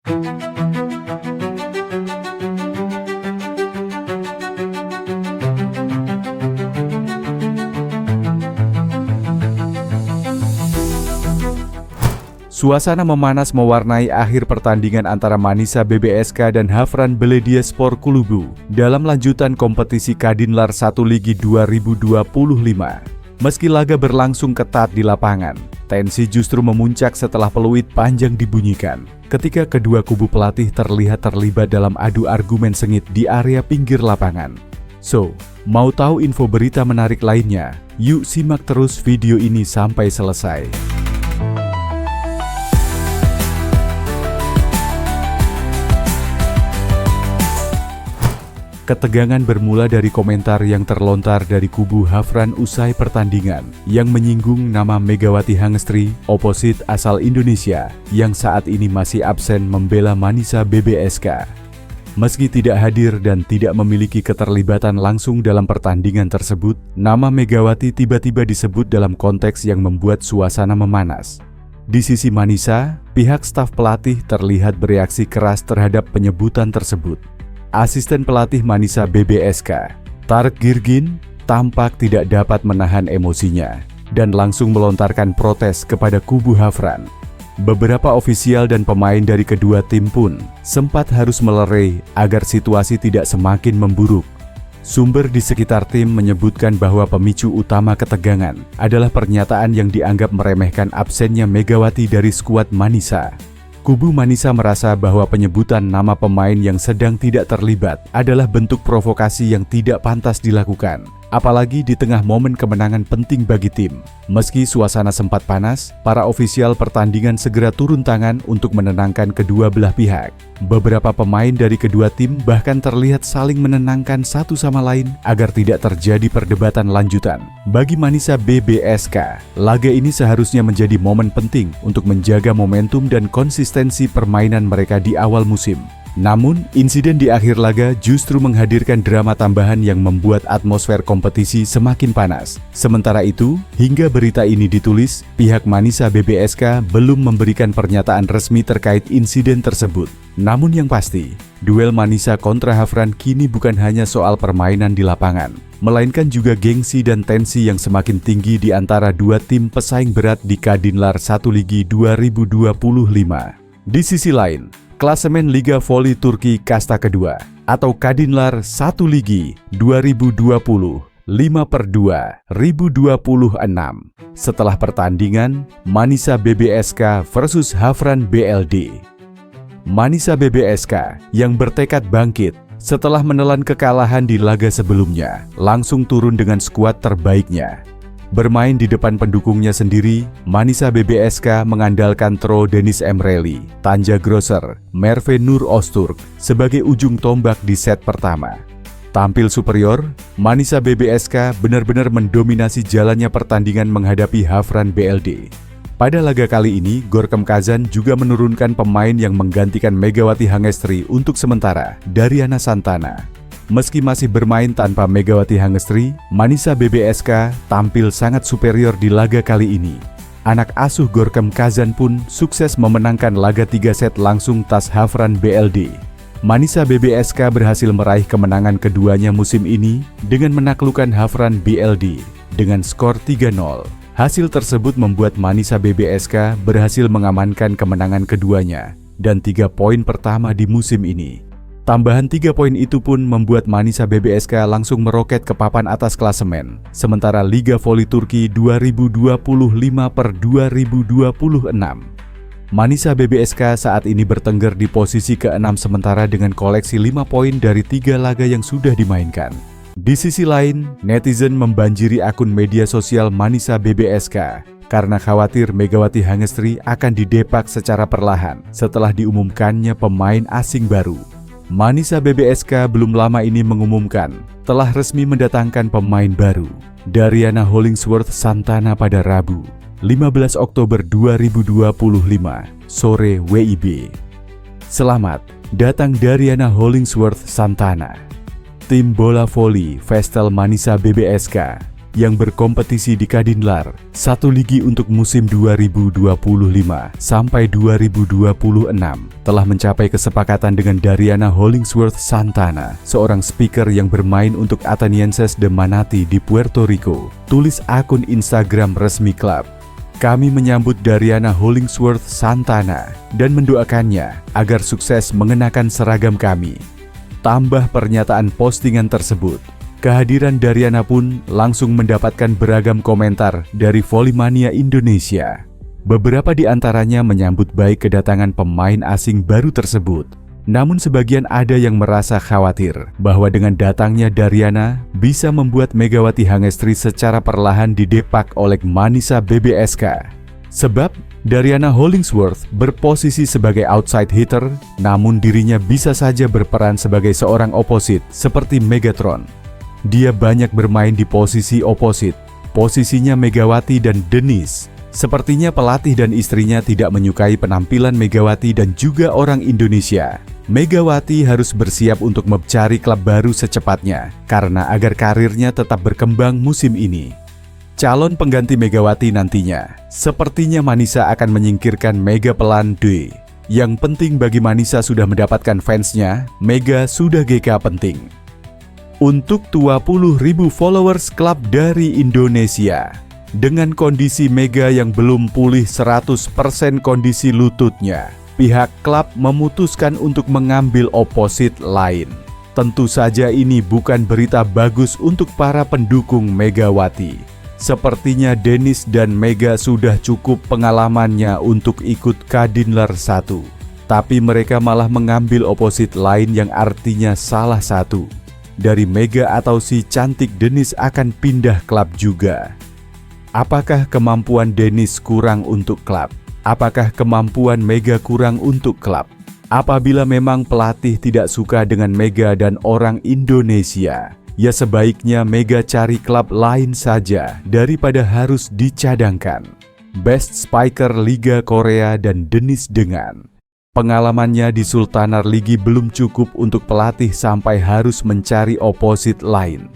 Suasana memanas mewarnai akhir pertandingan antara Manisa BBSK dan Havran Belediyespor Kulübü dalam lanjutan kompetisi Kadinlar 1 Ligi 2025. Meski laga berlangsung ketat di lapangan, tensi justru memuncak setelah peluit panjang dibunyikan ketika kedua kubu pelatih terlihat terlibat dalam adu argumen sengit di area pinggir lapangan. So, mau tahu info berita menarik lainnya? Yuk simak terus video ini sampai selesai. Ketegangan bermula dari komentar yang terlontar dari kubu Havran usai pertandingan yang menyinggung nama Megawati Hangestri, oposit asal Indonesia, yang saat ini masih absen membela Manisa BBSK. Meski tidak hadir dan tidak memiliki keterlibatan langsung dalam pertandingan tersebut, nama Megawati tiba-tiba disebut dalam konteks yang membuat suasana memanas. Di sisi Manisa, pihak staf pelatih terlihat bereaksi keras terhadap penyebutan tersebut. Asisten pelatih Manisa BBSK, Tarık Girgin, tampak tidak dapat menahan emosinya dan langsung melontarkan protes kepada kubu Havran. Beberapa ofisial dan pemain dari kedua tim pun sempat harus melerai agar situasi tidak semakin memburuk. Sumber di sekitar tim menyebutkan bahwa pemicu utama ketegangan adalah pernyataan yang dianggap meremehkan absennya Megawati dari skuad Manisa. Kubu Manisa merasa bahwa penyebutan nama pemain yang sedang tidak terlibat adalah bentuk provokasi yang tidak pantas dilakukan, apalagi di tengah momen kemenangan penting bagi tim. Meski suasana sempat panas, para ofisial pertandingan segera turun tangan untuk menenangkan kedua belah pihak. Beberapa pemain dari kedua tim bahkan terlihat saling menenangkan satu sama lain agar tidak terjadi perdebatan lanjutan. Bagi Manisa BBSK, laga ini seharusnya menjadi momen penting untuk menjaga momentum dan konsistensi permainan mereka di awal musim. Namun, insiden di akhir laga justru menghadirkan drama tambahan yang membuat atmosfer kompetisi semakin panas. Sementara itu, hingga berita ini ditulis, pihak Manisa BBSK belum memberikan pernyataan resmi terkait insiden tersebut. Namun yang pasti, duel Manisa kontra Havran kini bukan hanya soal permainan di lapangan, melainkan juga gengsi dan tensi yang semakin tinggi di antara dua tim pesaing berat di Kadinlar 1 Ligi 2025. Di sisi lain, klasemen Liga Voli Turki Kasta Kedua atau Kadinlar 1 Ligi 2020 5/2 2026. Setelah pertandingan Manisa BBSK versus Havran BLD. Manisa BBSK yang bertekad bangkit setelah menelan kekalahan di laga sebelumnya, langsung turun dengan skuad terbaiknya. Bermain di depan pendukungnya sendiri, Manisa BBSK mengandalkan Tro Deniz Emreli, Tanja Grosser, Merve Nur Öztürk sebagai ujung tombak di set pertama. Tampil superior, Manisa BBSK benar-benar mendominasi jalannya pertandingan menghadapi Havran BLD. Pada laga kali ini, Gorkem Kazan juga menurunkan pemain yang menggantikan Megawati Hangestri untuk sementara, Dariana Santana. Meski masih bermain tanpa Megawati Hangestri, Manisa BBSK tampil sangat superior di laga kali ini. Anak asuh Gorkem Kazan pun sukses memenangkan laga 3 set langsung tas Havran BLD. Manisa BBSK berhasil meraih kemenangan keduanya musim ini dengan menaklukkan Havran BLD dengan skor 3-0. Hasil tersebut membuat Manisa BBSK berhasil mengamankan kemenangan keduanya dan 3 poin pertama di musim ini. Tambahan 3 poin itu pun membuat Manisa BBSK langsung meroket ke papan atas klasemen. Sementara Liga Voli Turki 2025/2026. Manisa BBSK saat ini bertengger di posisi ke-6 sementara dengan koleksi 5 poin dari 3 laga yang sudah dimainkan. Di sisi lain, netizen membanjiri akun media sosial Manisa BBSK karena khawatir Megawati Hangestri akan didepak secara perlahan setelah diumumkannya pemain asing baru. Manisa BBSK belum lama ini mengumumkan telah resmi mendatangkan pemain baru, Dariana Hollingsworth Santana pada Rabu, 15 Oktober 2025, sore WIB. Selamat datang Dariana Hollingsworth Santana. Tim bola voli Vestel Manisa BBSK yang berkompetisi di Kadinlar, satu ligi untuk musim 2025 sampai 2026, telah mencapai kesepakatan dengan Dariana Hollingsworth Santana, seorang speaker yang bermain untuk Atenienses de Manatí di Puerto Rico. Tulis akun Instagram resmi klub. Kami menyambut Dariana Hollingsworth Santana dan mendoakannya agar sukses mengenakan seragam kami. Tambah pernyataan postingan tersebut. Kehadiran Dariana pun langsung mendapatkan beragam komentar dari Volley-mania Indonesia. Beberapa di antaranya menyambut baik kedatangan pemain asing baru tersebut. Namun sebagian ada yang merasa khawatir bahwa dengan datangnya Dariana bisa membuat Megawati Hangestri secara perlahan didepak oleh Manisa BBSK. Sebab Dariana Hollingsworth berposisi sebagai outside hitter, namun dirinya bisa saja berperan sebagai seorang oposit seperti Megatron. Dia banyak bermain di posisi oposit, posisinya Megawati dan Dennis. Sepertinya pelatih dan istrinya tidak menyukai penampilan Megawati dan juga orang Indonesia. Megawati harus bersiap untuk mencari klub baru secepatnya, karena agar karirnya tetap berkembang musim ini. Calon pengganti Megawati nantinya, sepertinya Manisa akan menyingkirkan Mega Pelan D. Yang penting bagi Manisa sudah mendapatkan fansnya, Mega sudah GK penting. Untuk 20.000 followers klub dari Indonesia, dengan kondisi Mega yang belum pulih 100% kondisi lututnya, pihak klub memutuskan untuk mengambil oposit lain. Tentu saja ini bukan berita bagus untuk para pendukung Megawati. Sepertinya Dennis dan Mega sudah cukup pengalamannya untuk ikut Kadinlar 1. Tapi mereka malah mengambil oposit lain yang artinya salah satu dari Mega atau si cantik Dennis akan pindah klub juga. Apakah kemampuan Dennis kurang untuk klub? Apakah kemampuan Mega kurang untuk klub? Apabila memang pelatih tidak suka dengan Mega dan orang Indonesia, ya sebaiknya Mega cari klub lain saja daripada harus dicadangkan. Best Spiker Liga Korea dan Dennis dengan pengalamannya di Sultanar Ligi belum cukup untuk pelatih sampai harus mencari oposit lain.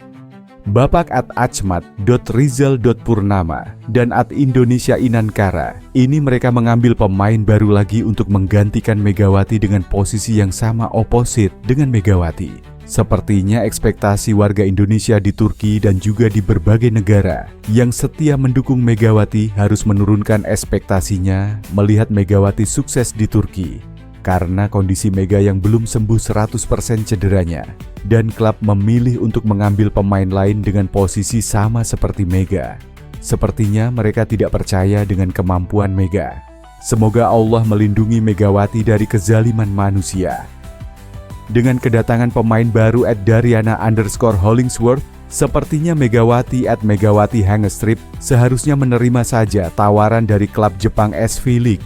Bapak @achmat.rizal.purnama dan @Indonesia Inankara, ini mereka mengambil pemain baru lagi untuk menggantikan Megawati dengan posisi yang sama oposit dengan Megawati. Sepertinya ekspektasi warga Indonesia di Turki dan juga di berbagai negara yang setia mendukung Megawati harus menurunkan ekspektasinya melihat Megawati sukses di Turki. Karena kondisi Mega yang belum sembuh 100% cederanya, dan klub memilih untuk mengambil pemain lain dengan posisi sama seperti Mega. Sepertinya mereka tidak percaya dengan kemampuan Mega. Semoga Allah melindungi Megawati dari kezaliman manusia. Dengan kedatangan pemain baru @Dariana_Hollingsworth, sepertinya Megawati @Megawati Hangestri seharusnya menerima saja tawaran dari klub Jepang SV League.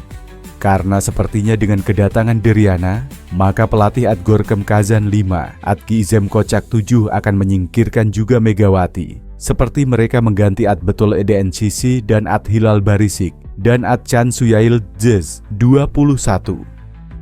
Karena sepertinya dengan kedatangan Dariana, maka pelatih @Gorkem Kazan 5, @Gizem Kocak 7 akan menyingkirkan juga Megawati. Seperti mereka mengganti @Betul EDNCC dan @Hilal Barisik dan @Chan Suyail Jez 21.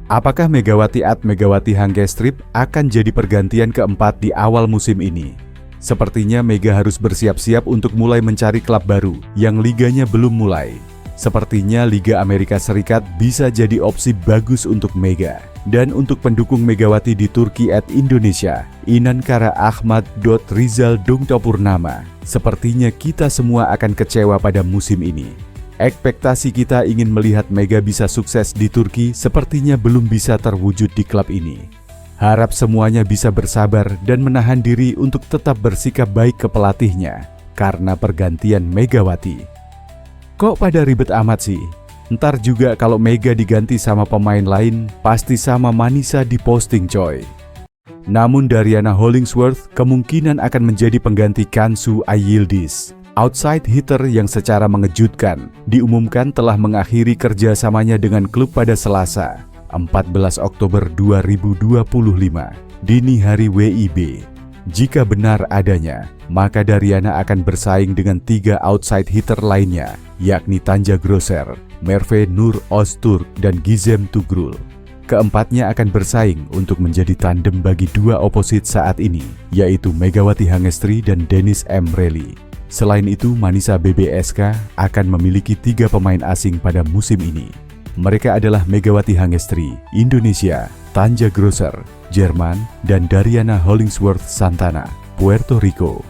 Apakah Megawati @Megawati Hangestri akan jadi pergantian keempat di awal musim ini? Sepertinya Mega harus bersiap-siap untuk mulai mencari klub baru yang liganya belum mulai. Sepertinya Liga Amerika Serikat bisa jadi opsi bagus untuk Mega. Dan untuk pendukung Megawati di Turki @Indonesia, Inankara Ahmad.Rizal.Purnama, sepertinya kita semua akan kecewa pada musim ini. Ekspektasi kita ingin melihat Mega bisa sukses di Turki sepertinya belum bisa terwujud di klub ini. Harap semuanya bisa bersabar dan menahan diri untuk tetap bersikap baik ke pelatihnya karena pergantian Megawati. Kok pada ribet amat sih? Ntar juga kalau Mega diganti sama pemain lain, pasti sama Manisa diposting coy. Namun Dariana Hollingsworth kemungkinan akan menjadi pengganti Kansu Ayildis, outside hitter yang secara mengejutkan diumumkan telah mengakhiri kerjasamanya dengan klub pada Selasa, 14 Oktober 2025, dini hari WIB. Jika benar adanya, maka Dariana akan bersaing dengan 3 outside hitter lainnya, yakni Tanja Grosser, Merve Nur Ozturk, dan Gizem Tugrul. Keempatnya akan bersaing untuk menjadi tandem bagi 2 oposit saat ini, yaitu Megawati Hangestri dan Dennis M. Reli. Selain itu, Manisa BBSK akan memiliki 3 pemain asing pada musim ini. Mereka adalah Megawati Hangestri, Indonesia, Tanja Grosser, Jerman, dan Dariana Hollingsworth Santana, Puerto Rico.